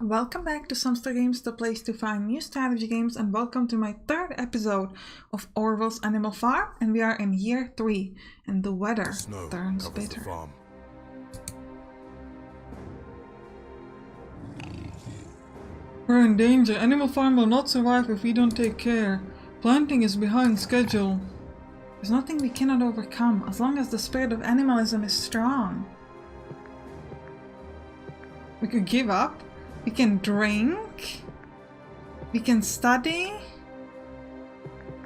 Welcome back to Sampstra Games, the place to find new strategy games, and welcome to my third episode of Orwell's Animal Farm, and we are in year 3, and the weather turns bitter. We're in danger. Animal Farm will not survive if we don't take care. Planting is behind schedule. There's nothing we cannot overcome, as long as the spirit of animalism is strong. We could give up. We can drink. We can study.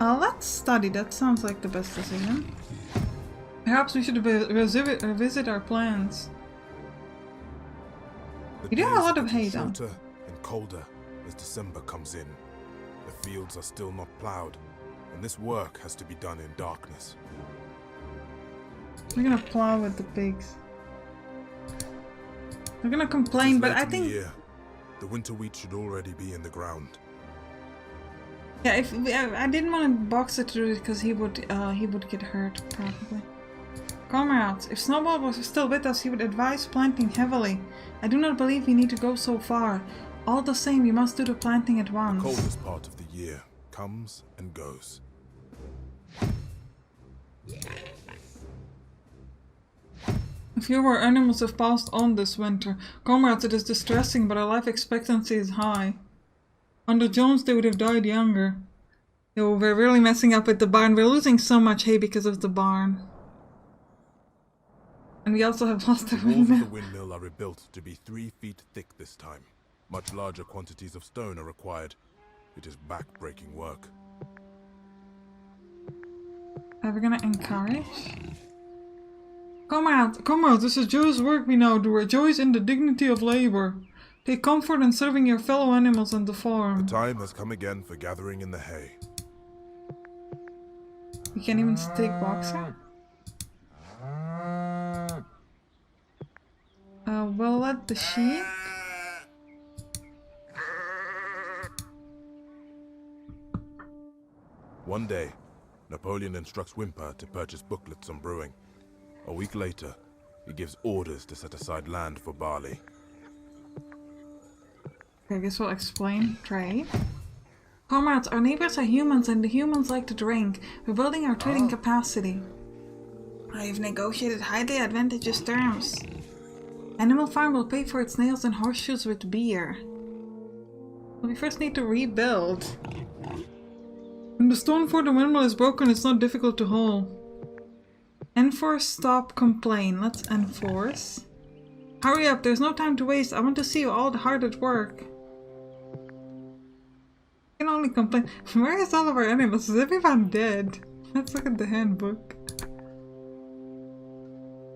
Let's study. That sounds like the best decision. Perhaps we should revisit our plans. We do have a lot of hay though. Shorter and colder as December comes in. The fields are still not plowed, and this work has to be done in darkness. We're gonna plow with the pigs. We're gonna complain, but I think the winter wheat should already be in the ground. Yeah, if I didn't want to box it through it because he would get hurt probably. Comrades, if Snowball was still with us, he would advise planting heavily. I do not believe we need to go so far. All the same, we must do the planting at once. The coldest part of the year comes and goes. A few of our animals have passed on this winter. Comrades, it is distressing, but our life expectancy is high. Under Jones, they would have died younger. Yo, we're really messing up with the barn. We're losing so much hay because of the barn. And we also have lost the windmill. The walls of the windmill are rebuilt to be 3 feet thick this time. Much larger quantities of stone are required. It is back-breaking work. Are we gonna encourage? Comrades, this is joyous work we now do. Rejoice in the dignity of labor. Take comfort in serving your fellow animals on the farm. The time has come again for gathering in the hay. We can't even stick Boxer? We'll let the sheep. One day, Napoleon instructs Wimper to purchase booklets on brewing. A week later, he gives orders to set aside land for barley. Okay, I guess we'll explain trade. Comrades, our neighbors are humans and the humans like to drink. We're building our trading capacity. I have negotiated highly advantageous terms. Animal Farm will pay for its nails and horseshoes with beer. But we first need to rebuild. When the stone for the windmill is broken, it's not difficult to haul. Enforce, stop, complain. Let's enforce. Hurry up, there's no time to waste. I want to see you all hard at work. I can only complain. Where is all of our animals? Is everyone dead? Let's look at the handbook.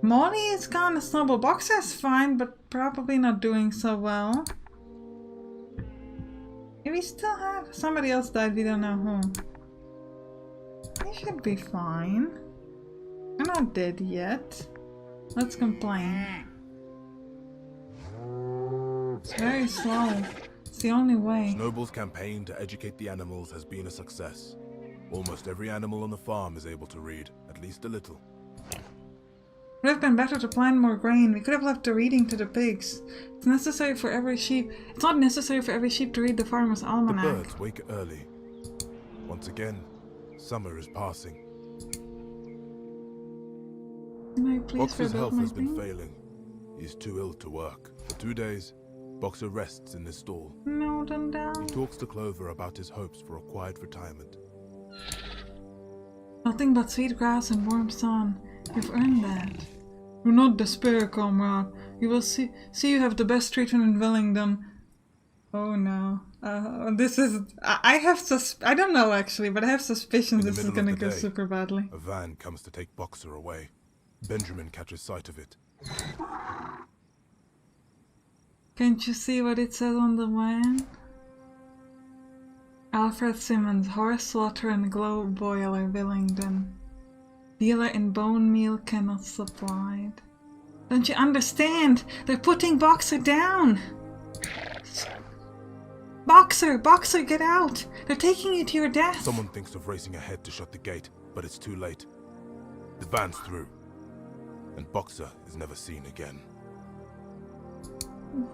Molly is gone. Snowball Boxer is fine, but probably not doing so well. We still have somebody else died, we don't know who. He should be fine. We're not dead yet. Let's complain. It's very slow. It's the only way. Snowball's campaign to educate the animals has been a success. Almost every animal on the farm is able to read, at least a little. It would have been better to plant more grain. We could have left the reading to the pigs. It's necessary for every sheep. It's not necessary for every sheep to read the farmer's almanac. The birds wake early. Once again, summer is passing. Can I please Boxer's rebuild health my has been thing? failing. He's too ill to work. For 2 days, Boxer rests in his stall. No, don't down. He talks to Clover about his hopes for a quiet retirement. Nothing but sweet grass and warm sun. You've earned that. Do not despair, comrade. You will see you have the best treatment in Wellington. Oh no. This is... I don't know actually, but I have suspicions this is gonna go super badly. A van comes to take Boxer away. Benjamin catches sight of it. Can't you see what it says on the van? Alfred Simmons, horse slaughter and globe boiler, Wellington. Dealer in bone meal cannot supplied. Don't you understand? They're putting Boxer down! Boxer! Boxer, get out! They're taking you to your death! Someone thinks of racing ahead to shut the gate, but it's too late. The van's through, and Boxer is never seen again.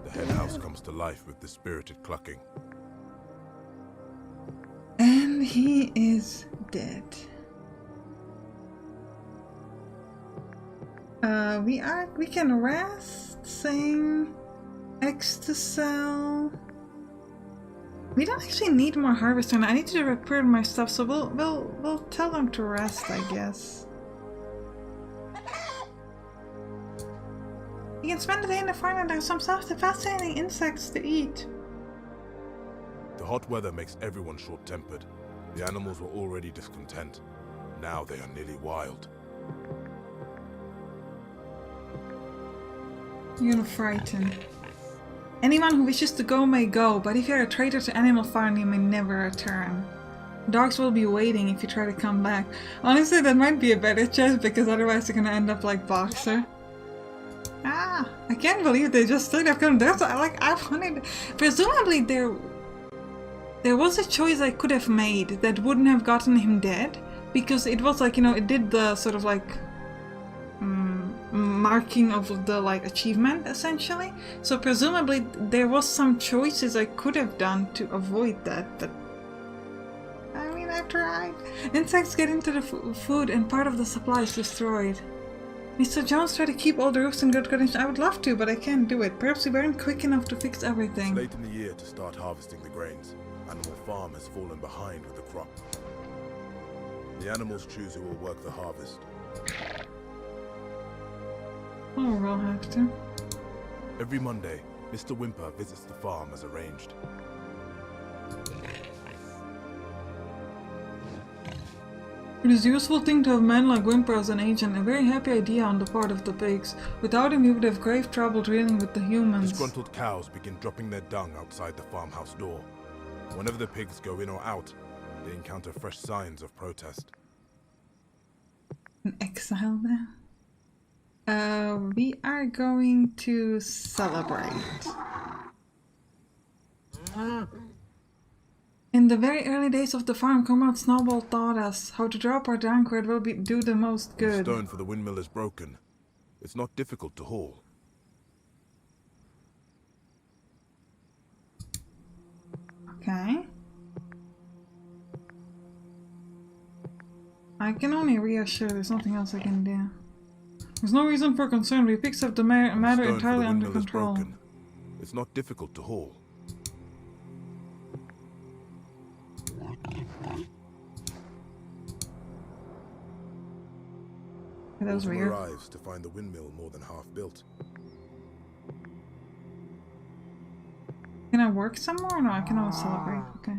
The hen house comes to life with the spirited clucking. And he is dead. We can rest, sing, X to sell. We don't actually need more harvester. I need to repair my stuff, so we'll tell them to rest, I guess. You can spend the day in the farm and there's some fascinating insects to eat. The hot weather makes everyone short-tempered. The animals were already discontent. Now they are nearly wild. You're gonna frighten. Anyone who wishes to go may go, but if you're a traitor to Animal Farm, you may never return. Dogs will be waiting if you try to come back. Honestly, that might be a better choice, because otherwise you're gonna end up like Boxer. Ah, I can't believe they just straight up come. There's like, I wanted. Presumably there was a choice I could have made that wouldn't have gotten him dead, because it was like, you know, it did the sort of like marking of the like achievement essentially. So presumably there was some choices I could have done to avoid that, but I mean, I tried. Insects get into the food and part of the supply is destroyed. Mr. Jones tried to keep all the roofs in good condition. I would love to, but I can't do it. Perhaps we weren't quick enough to fix everything. It's late in the year to start harvesting the grains. Animal Farm has fallen behind with the crop. The animals choose who will work the harvest. Oh, we'll have to. Every Monday, Mr. Wimper visits the farm as arranged. It is a useful thing to have men like Wimper as an agent, a very happy idea on the part of the pigs. Without him we would have grave trouble dealing with the humans. Disgruntled cows begin dropping their dung outside the farmhouse door. Whenever the pigs go in or out, they encounter fresh signs of protest. An exile now? We are going to celebrate. In the very early days of the farm, Comrade Snowball taught us how to drop our dung where it will do the most good. The stone for the windmill is broken. It's not difficult to haul. Okay. I can only reassure there's nothing else I can do. There's no reason for concern. We fixed up the matter entirely under control. It's not difficult to haul. That was weird. Arrives to find the windmill more than half built. Can I work some more? No, I can only celebrate. Okay.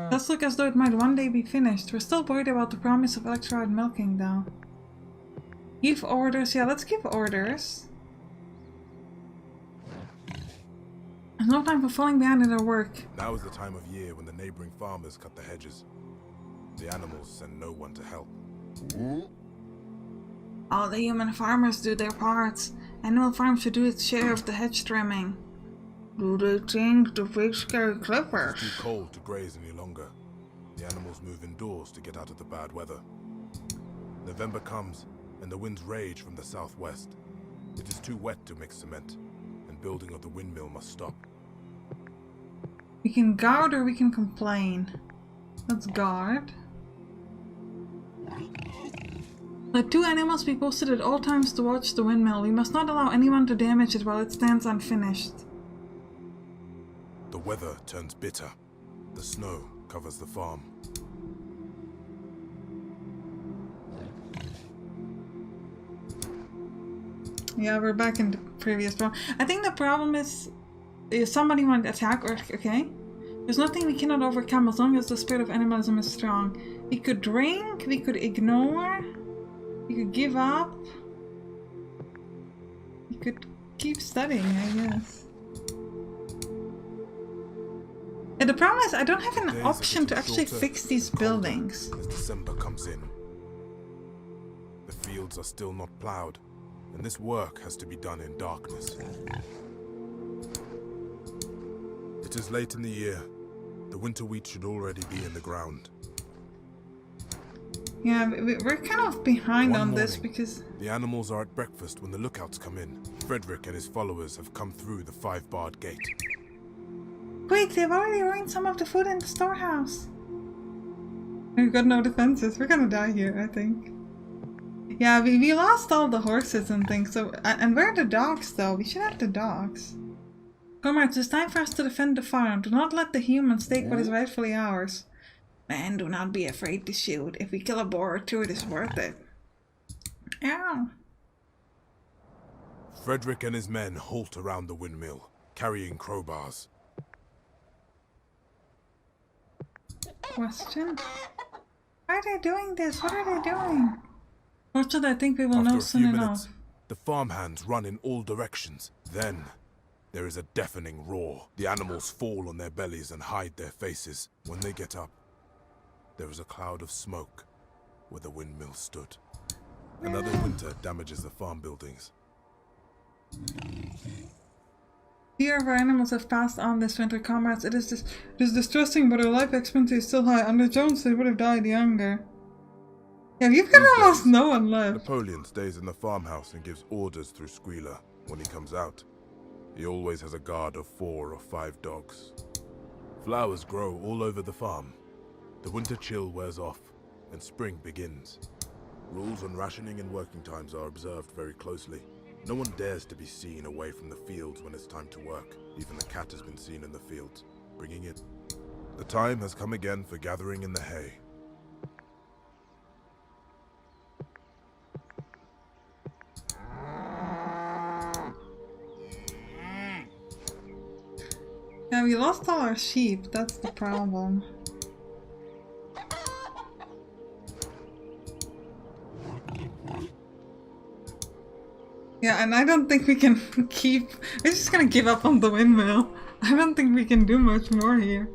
Does look as though it might one day be finished. We're still worried about the promise of electrified milking, though. Give orders. Yeah, let's give orders. There's no time for falling behind in our work. Now is the time of year when the neighboring farmers cut the hedges. The animals send no one to help. All the human farmers do their parts. Animal Farm should do its share of the hedge trimming. Do they think the pigs carry clippers? It's too cold to graze any longer. The animals move indoors to get out of the bad weather. November comes, and the winds rage from the southwest. It is too wet to mix cement, and building of the windmill must stop. We can guard or we can complain. Let's guard. Let 2 animals be posted at all times to watch the windmill. We must not allow anyone to damage it while it stands unfinished. The weather turns bitter. The snow covers the farm. Yeah, we're back in the previous problem. I think the problem is somebody might attack or okay. There's nothing we cannot overcome as long as the spirit of animalism is strong. We could drink, we could ignore, we could give up. We could keep studying, I guess. And the problem is I don't have an option to actually fix these buildings. As December comes in. The fields are still not plowed, and this work has to be done in darkness. It is late in the year. The winter wheat should already be in the ground. Yeah, we're kind of behind One on this morning, because... the animals are at breakfast when the lookouts come in. Frederick and his followers have come through the 5-barred gate. Quick, they've already ruined some of the food in the storehouse. We've got no defenses. We're gonna die here, I think. Yeah, we lost all the horses and things, so... And where are the dogs, though? We should have the dogs. Comrades, it's time for us to defend the farm. Do not let the humans take what is rightfully ours. Man, do not be afraid to shoot. If we kill a boar or two, it is worth it. Ow. Frederick and his men halt around the windmill, carrying crowbars. Question? Why are they doing this? What are they doing? Fortunately, I think we will After know a soon few enough. minutes, the farmhands run in all directions. Then, there is a deafening roar. The animals fall on their bellies and hide their faces. When they get up, there is a cloud of smoke where the windmill stood. Another winter damages the farm buildings. Fear of our animals have passed on this winter, comrades. It is distressing, but our life expectancy is still high. Under Jones, they would have died younger. Yeah, you've got almost no one left. Napoleon stays in the farmhouse and gives orders through Squealer. When he comes out, he always has a guard of 4 or 5 dogs. Flowers grow all over the farm. The winter chill wears off, and spring begins. Rules on rationing and working times are observed very closely. No one dares to be seen away from the fields when it's time to work. Even the cat has been seen in the fields, bringing it. The time has come again for gathering in the hay. Yeah, we lost all our sheep. That's the problem. Yeah, and I don't think we can keep... We're just gonna give up on the windmill. I don't think we can do much more here.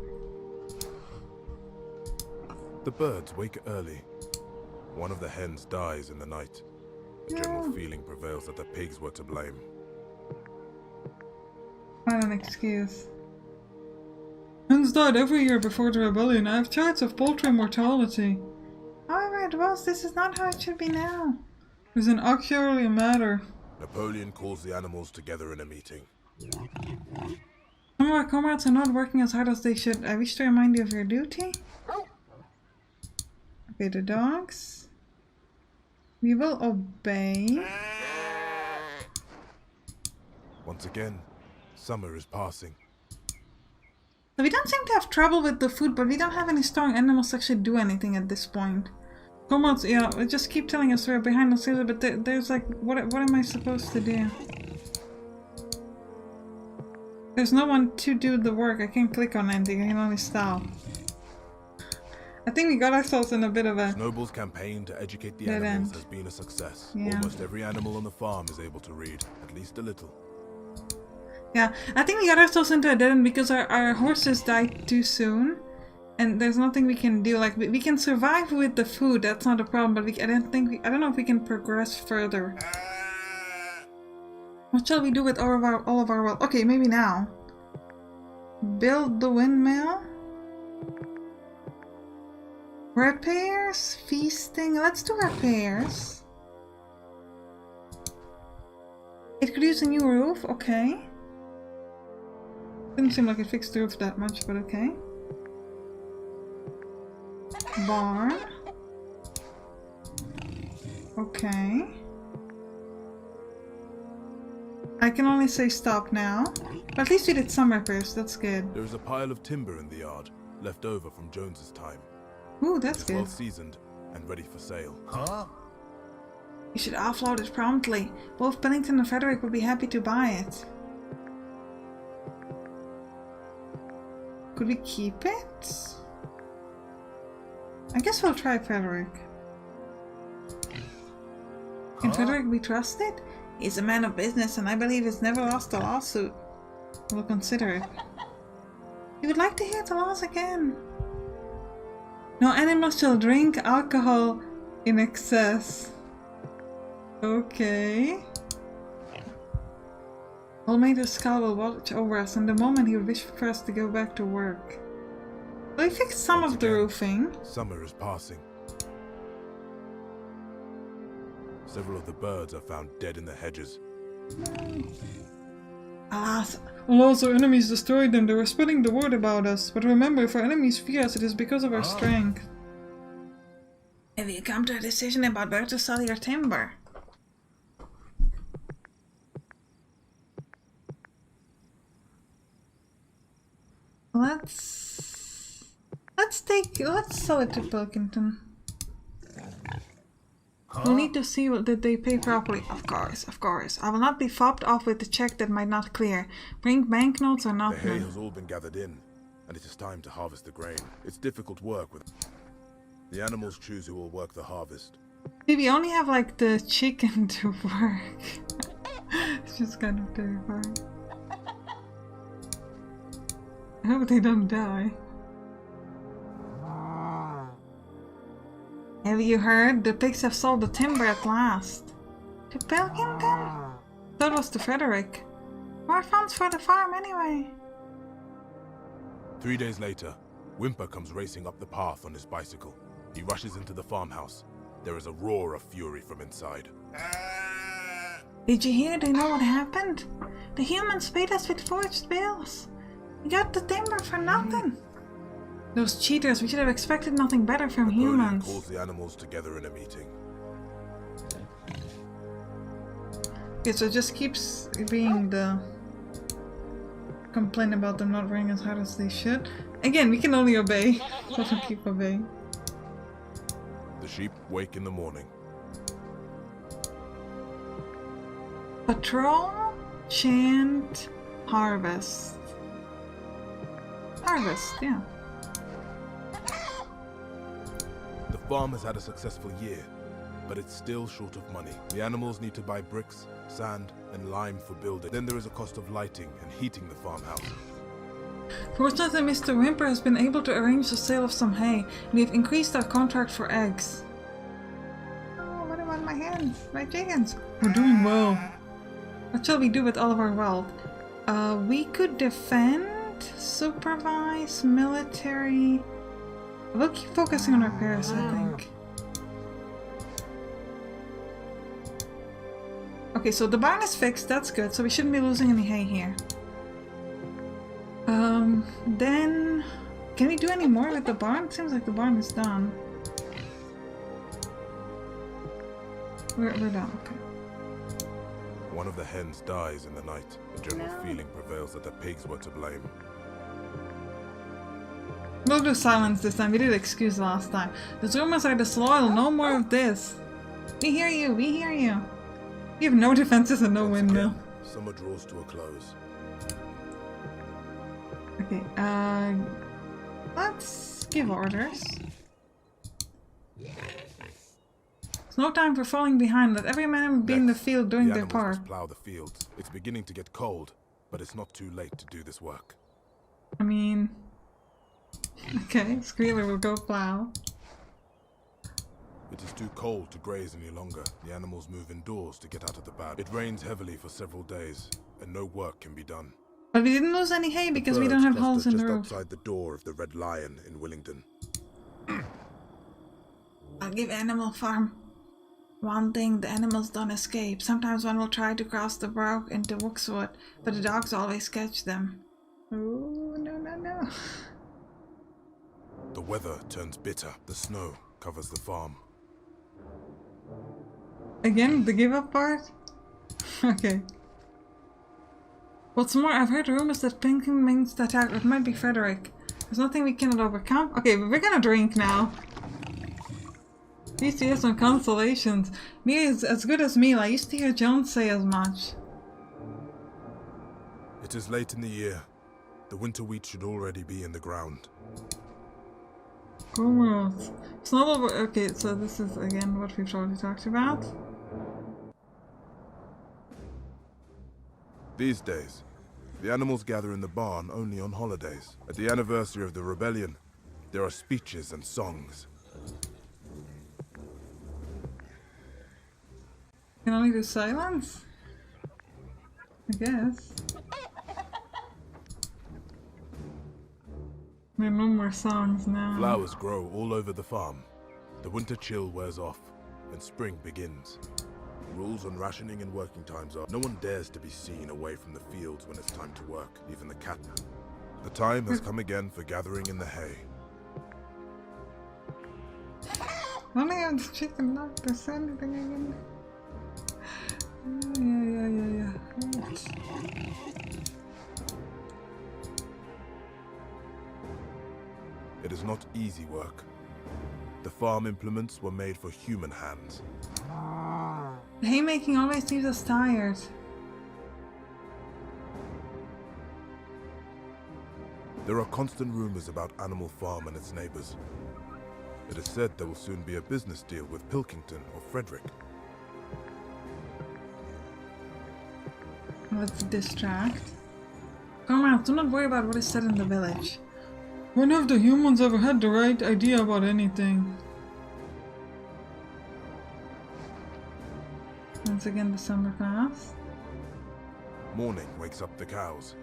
The birds wake early. One of the hens dies in the night. A general feeling prevails that the pigs were to blame. What an excuse. Hens died every year before the rebellion. I have charts of poultry mortality. However, it was. This is not how it should be now. It was an actually matter. Napoleon calls the animals together in a meeting. Some of our comrades are not working as hard as they should. I wish to remind you of your duty. Okay, the dogs. We will obey. Once again, summer is passing. We don't seem to have trouble with the food, but we don't have any strong animals to actually do anything at this point. Comrades, yeah, just keep telling us we're behind the scenes, but there's like, what am I supposed to do? There's no one to do the work. I can't click on anything. I can only stop. I think we got ourselves in a bit of a... Snowball's campaign to educate the animals has been a success. Yeah. Almost every animal on the farm is able to read, at least a little. Yeah, I think we got ourselves into a dead end because our horses died too soon. And there's nothing we can do. Like, we can survive with the food, that's not a problem, but I don't know if we can progress further. What shall we do with all of our wealth? Okay, maybe now. Build the windmill. Repairs? Feasting? Let's do repairs. It could use a new roof, okay. Didn't seem like it fixed the roof that much, but okay. Barn. Okay. I can only say stop now. But at least we did some repairs, that's good. There is a pile of timber in the yard, left over from Jones's time. Ooh, that's It's good. well seasoned and ready for sale. Huh? You should offload it promptly. Both Pennington and Frederick would be happy to buy it. Could we keep it? I guess we'll try Frederick. Can Frederick be trusted? He's a man of business and I believe he's never lost a lawsuit. We'll consider it. We would like to hear the laws again. No animals shall drink alcohol in excess. Okay. Almeida's skull will watch over us, and the moment he would wish for us to go back to work. Well, we fixed some of the roofing. Summer is passing. Several of the birds are found dead in the hedges. Alas, alas, our enemies destroyed them. They were spreading the word about us. But remember, if our enemies fear us, it is because of our strength. Have you come to a decision about where to sell your timber? Let's sell it to Pilkington. We'll need to see that they pay properly. Of course, of course. I will not be fobbed off with a check that might not clear. Bring banknotes or not. The hay has all been gathered in, and it is time to harvest the grain. It's difficult work with. The animals choose who will work the harvest. See, we only have like the chicken to work. It's just kind of terrifying. I hope they don't die. Have you heard? The pigs have sold the timber at last. To Pilkington? That was to Frederick. More funds for the farm anyway. 3 days later, Whimper comes racing up the path on his bicycle. He rushes into the farmhouse. There is a roar of fury from inside. Did you hear? Do you know what happened? The humans paid us with forged bills. We got the timber for nothing. Those cheaters, we should have expected nothing better from humans. Calls the animals together in a meeting. Okay, so it just keeps being the complaint about them not running as hard as they should. Again, we can only obey. So we'll keep obeying. The sheep wake in the morning. Patrol, chant, harvest. Harvest, yeah. The farm has had a successful year, but it's still short of money. The animals need to buy bricks, sand, and lime for building. Then there is a cost of lighting and heating the farmhouse. Fortunately, Mr. Whimper has been able to arrange the sale of some hay, and we've increased our contract for eggs. Oh, what about my hens? My chickens? We're doing well. What shall we do with all of our wealth? We could defend, supervise, military. We'll keep focusing on repairs, I think. Okay, so the barn is fixed, that's good, so we shouldn't be losing any hay here. Then... Can we do any more with the barn? It seems like the barn is done. We're done, okay. One of the hens dies in the night. A general feeling prevails that the pigs were to blame. We'll do silence this time. We did excuse last time. The rumors are disloyal. No more of this. We hear you. We hear you. We have no defenses and no windmill. Again, summer draws to a close. Okay, let's give orders. It's no time for falling behind. Let every man be in the field doing their part. Must plow the fields. It's beginning to get cold, but it's not too late to do this work. I mean... Okay, Squealer will go plow. It is too cold to graze any longer. The animals move indoors to get out of the bad. It rains heavily for several days, and no work can be done. But we didn't lose any hay because we don't have holes in the roof. Just outside the door of the Red Lion in Willingdon. I'll give Animal Farm one thing: the animals don't escape. Sometimes one will try to cross the brook into Wookswood, but the dogs always catch them. Oh, no, no, no. The weather turns bitter. The snow covers the farm. Again, the give up part? Okay. What's more, I've heard rumors that Pinkin means to attack. It might be Frederick. There's nothing we cannot overcome. Okay, but we're gonna drink now. At least he has some consolations. Me is as good as meal. I used to hear John say as much. It is late in the year. The winter wheat should already be in the ground. Comrades. Snowball. Okay, so this is again what we've already talked about. These days, the animals gather in the barn only on holidays. At the anniversary of the rebellion, there are speeches and songs. Can only do silence? I guess. There are no more songs now. Flowers grow all over the farm. The winter chill wears off, and spring begins. Rules on rationing and working times are... No one dares to be seen away from the fields when it's time to work, even the cat. The time has come again for gathering in the hay. Only have the chicken not to say anything again. Yeah. Right. It is not easy work. The farm implements were made for human hands. Haymaking always leaves us tired. There are constant rumors about Animal Farm and its neighbors. It is said there will soon be a business deal with Pilkington or Frederick. Let's distract. Comrades, do not worry about what is said in the village. When have the humans ever had the right idea about anything? Once again, the summer pass. Morning wakes up the cows.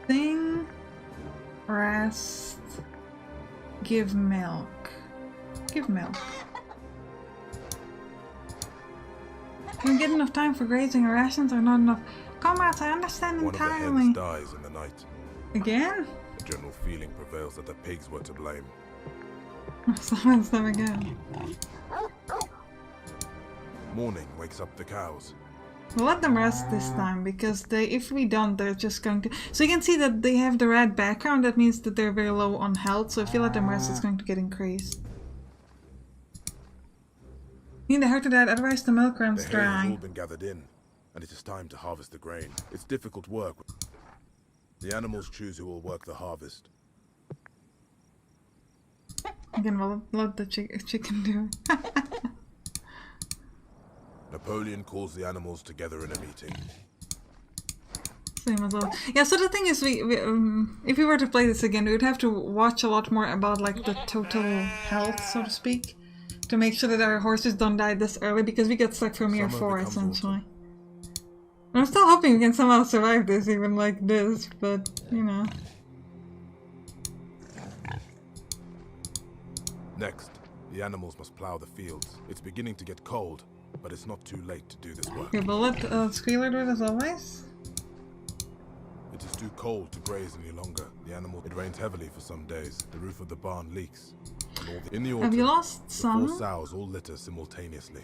Sing, rest, give milk. Give milk. Can we get enough time for grazing? Our rations are not enough. Comrades, I understand entirely. One of the hens dies in the night. Again? The general feeling prevails that the pigs were to blame. Silence them again. Morning wakes up the cows. We'll let them rest this time, because if we don't, they're just going to... So you can see that they have the red background, that means that they're very low on health, so if you let them rest, it's going to get increased. Need the herd to that, otherwise the milk runs The hay has dry. all been gathered in, and it is time to harvest the grain. It's difficult work. The animals choose who will work the harvest. Again, we'll let the chicken do it. Napoleon calls the animals together in a meeting. Same as well. Yeah, so the thing is, if we were to play this again, we would have to watch a lot more about like the total health, so to speak, to make sure that our horses don't die this early, because we get stuck from year 4 essentially. I'm still hoping we can somehow survive this, even like this, but you know. Next, the animals must plow the fields. It's beginning to get cold, but it's not too late to do this work. Okay, but let Squealer do it as always. It is too cold to graze any longer. It rains heavily for some days. The roof of the barn leaks. In the autumn, Have you lost the some? 4 sows all litter simultaneously.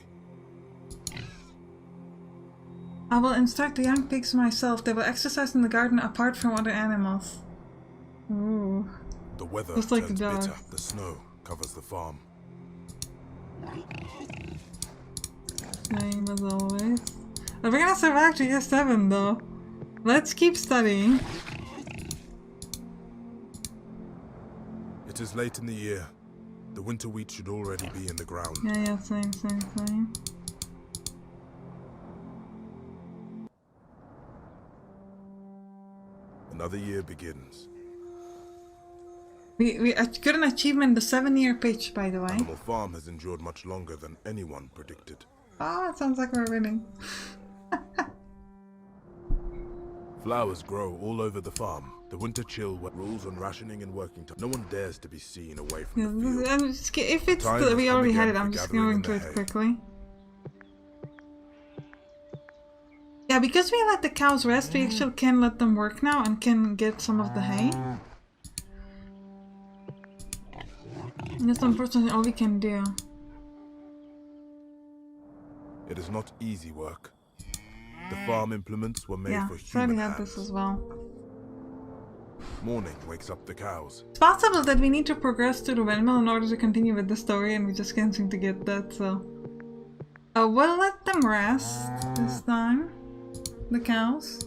I will instruct the young pigs myself. They will exercise in the garden apart from other animals. Ooh. The weather Just like turns the bitter. dog. The snow covers the farm. Same as always. We're gonna survive to year 7 though. Let's keep studying. It is late in the year. The winter wheat should already be in the ground. Yeah, same. Another year begins. We got an achievement, the 7-year pitch, by the way. Animal Farm has endured much longer than anyone predicted. Oh, it sounds like we're winning. Flowers grow all over the farm. The winter chill rules on rationing and working time. No one dares to be seen away from the field. If it's Time has we come already had again it, for I'm just gathering going in to the it hay. quickly. Yeah, because we let the cows rest, we actually can let them work now and can get some of the hay. And that's unfortunately all we can do. It is not easy work. The farm implements were made Yeah, for so I already human had this hands. as well. Morning wakes up the cows. It's possible that we need to progress to the windmill in order to continue with the story, and we just can't seem to get that, so... we'll let them rest this time. The cows.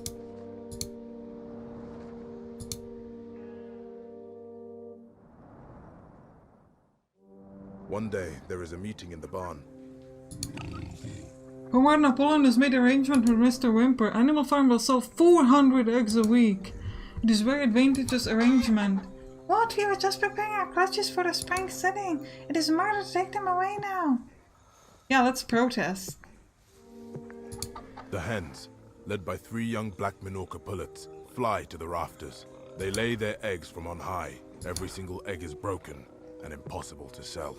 One day, there is a meeting in the barn. Comrade Napoleon has made arrangement with Mr. Wimper. Animal Farm will sell 400 eggs a week. It is very advantageous arrangement. What? We were just preparing our clutches for the spring sitting. It is murder to take them away now. Yeah, let's protest. The hens, led by 3 young black Minorca pullets, fly to the rafters. They lay their eggs from on high. Every single egg is broken and impossible to sell.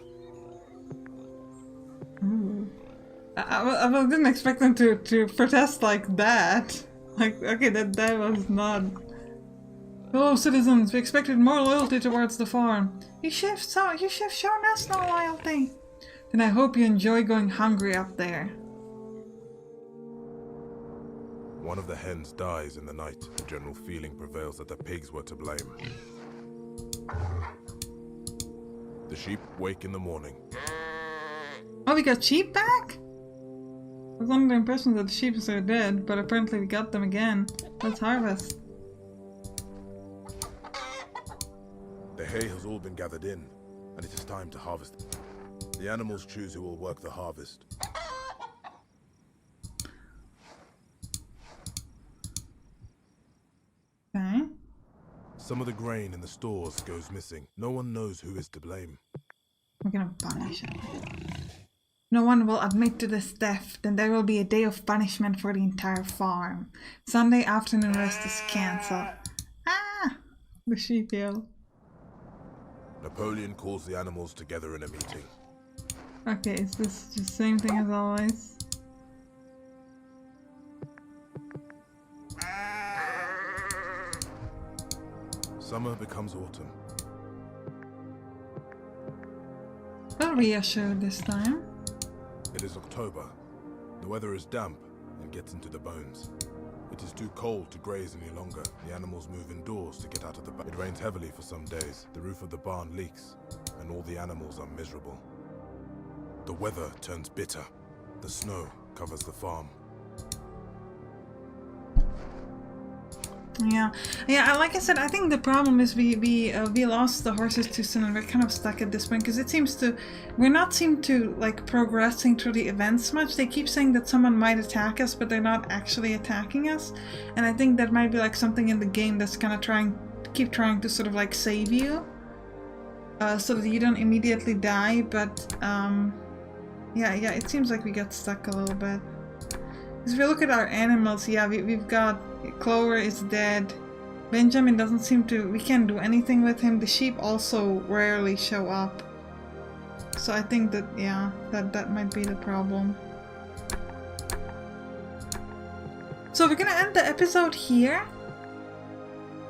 I didn't expect them to protest like that. Like, okay, that was not... Hello, citizens. We expected more loyalty towards the farm. You should have shown us no loyalty. Then I hope you enjoy going hungry up there. One of the hens dies in the night. The general feeling prevails that the pigs were to blame. The sheep wake in the morning. Oh, we got sheep back? I was under the impression that the sheep are dead, but apparently we got them again. Let's harvest. The hay has all been gathered in, and it is time to harvest. The animals choose who will work the harvest. Okay. Some of the grain in the stores goes missing. No one knows who is to blame. We're gonna punish it. No one will admit to this theft, then there will be a day of punishment for the entire farm. Sunday afternoon rest is cancelled. Ah! The sheep yell. Napoleon calls the animals together in a meeting. Okay, is this just the same thing as always? Summer becomes autumn. Well reassured this time. It is October. The weather is damp and gets into the bones. It is too cold to graze any longer. The animals move indoors to get out of the barn. It rains heavily for some days. The roof of the barn leaks, and all the animals are miserable. The weather turns bitter. The snow covers the farm. Yeah, like I said, I think the problem is we lost the horses too soon, and we're kind of stuck at this point because it seems to we're not seem to like progressing through the events much. They keep saying that someone might attack us, but they're not actually attacking us, and I think that might be like something in the game that's kind of trying to sort of like save you, so that you don't immediately die. But yeah, it seems like we got stuck a little bit. Because if we look at our animals, yeah, we've got Clover is dead. Benjamin doesn't seem to... We can't do anything with him. The sheep also rarely show up. So I think that, yeah, that might be the problem. So we're gonna end the episode here.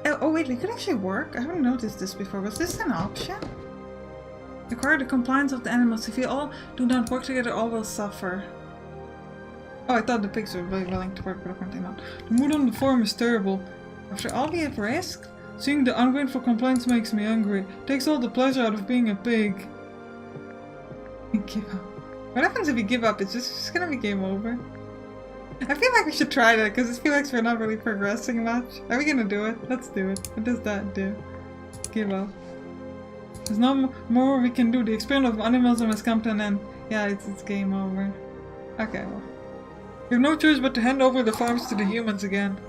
Oh wait, we could actually work? I haven't noticed this before. Was this an option? Require the compliance of the animals. If you all do not work together, all will suffer. Oh, I thought the pigs were really willing to work, but apparently not. The mood on the farm is terrible. After all we have risked, seeing the ungrateful complaints makes me angry. Takes all the pleasure out of being a pig. Give up. What happens if we give up? It's just gonna be game over. I feel like we should try that, because it feels like we're not really progressing much. Are we gonna do it? Let's do it. What does that do? Give up. There's no more we can do. The experiment of animalism has come to an end. Yeah, it's game over. Okay, well. We have no choice but to hand over the farms to the humans again.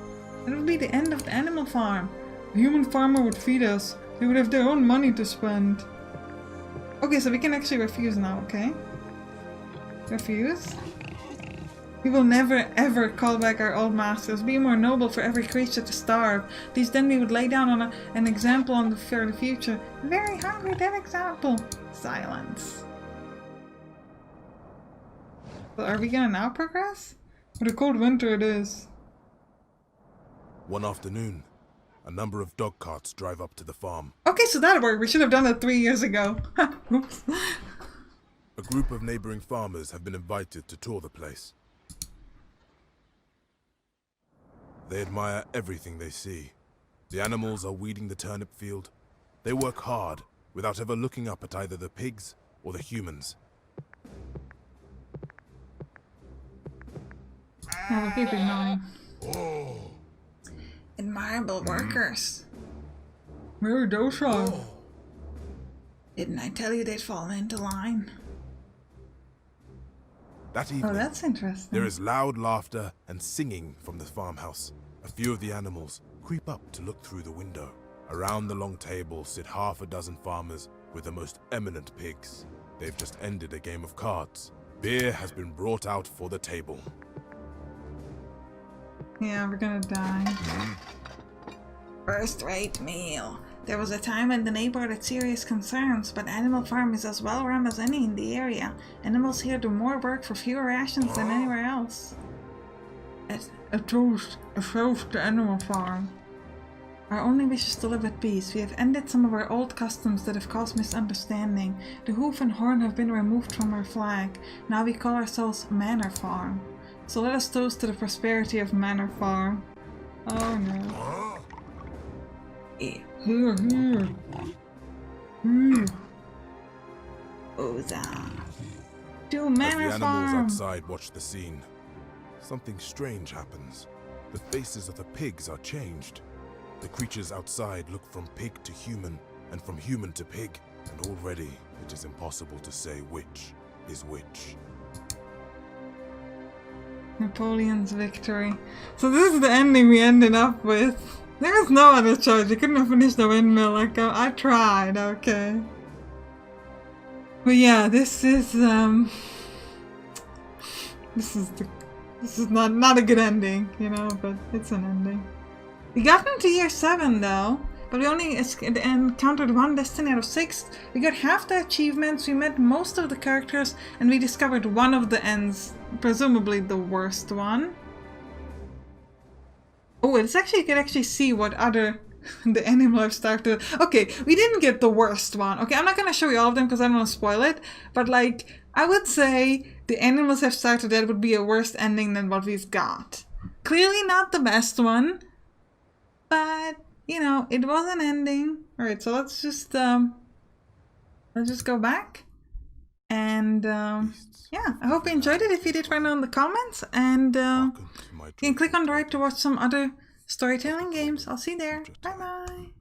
That would be the end of the animal farm. The human farmer would feed us. They would have their own money to spend. Okay, so we can actually refuse now, okay? Refuse? We will never ever call back our old masters. Be more noble for every creature to starve. These then we would lay down on an example for the future. Very hungry, that example. Silence. So are we gonna now progress? What a cold winter it is. One afternoon, a number of dog carts drive up to the farm. Okay, so that worked. We should have done that 3 years ago. Oops. A group of neighboring farmers have been invited to tour the place. They admire everything they see. The animals are weeding the turnip field. They work hard without ever looking up at either the pigs or the humans. Oh, we'll keep ignoring. Oh. Admirable workers. Very docile. Didn't I tell you they'd fallen into line? That evening, Oh, that's interesting. there is loud laughter and singing from the farmhouse. A few of the animals creep up to look through the window. Around the long table sit half a dozen farmers with the most eminent pigs. They've just ended a game of cards. Beer has been brought out for the table. Yeah, we're gonna die. First-rate meal. There was a time when the neighborhood had serious concerns, but Animal Farm is as well run as any in the area. Animals here do more work for fewer rations than anywhere else. A toast to Animal Farm. Our only wish is to live at peace. We have ended some of our old customs that have caused misunderstanding. The hoof and horn have been removed from our flag. Now we call ourselves Manor Farm. So let us toast to the prosperity of Manor Farm. Oh no. Yeah. Here. Oza. To As Manor the animals Farm! outside watch the scene, something strange happens. The faces of the pigs are changed. The creatures outside look from pig to human, and from human to pig, and already it is impossible to say which is which. Napoleon's victory. So this is the ending we ended up with. There was no other choice. You couldn't have finished the windmill. Like I tried. Okay. But yeah, this is not a good ending, you know. But it's an ending. We got into year 7 though, but we only encountered 1 destiny out of 6. We got half the achievements, we met most of the characters, and we discovered one of the ends, presumably the worst one. Oh, it's actually, you can actually see what other the animal have started. Okay, we didn't get the worst one. Okay, I'm not gonna show you all of them because I don't want to spoil it, but like, I would say the animals have started that would be a worse ending than what we've got. Clearly not the best one. But, you know, it was an ending. Alright, so let's just go back. And, yeah, I hope you enjoyed it. If you did, write down in the comments. And, you can click on the right to watch some other storytelling games. I'll see you there. Bye-bye.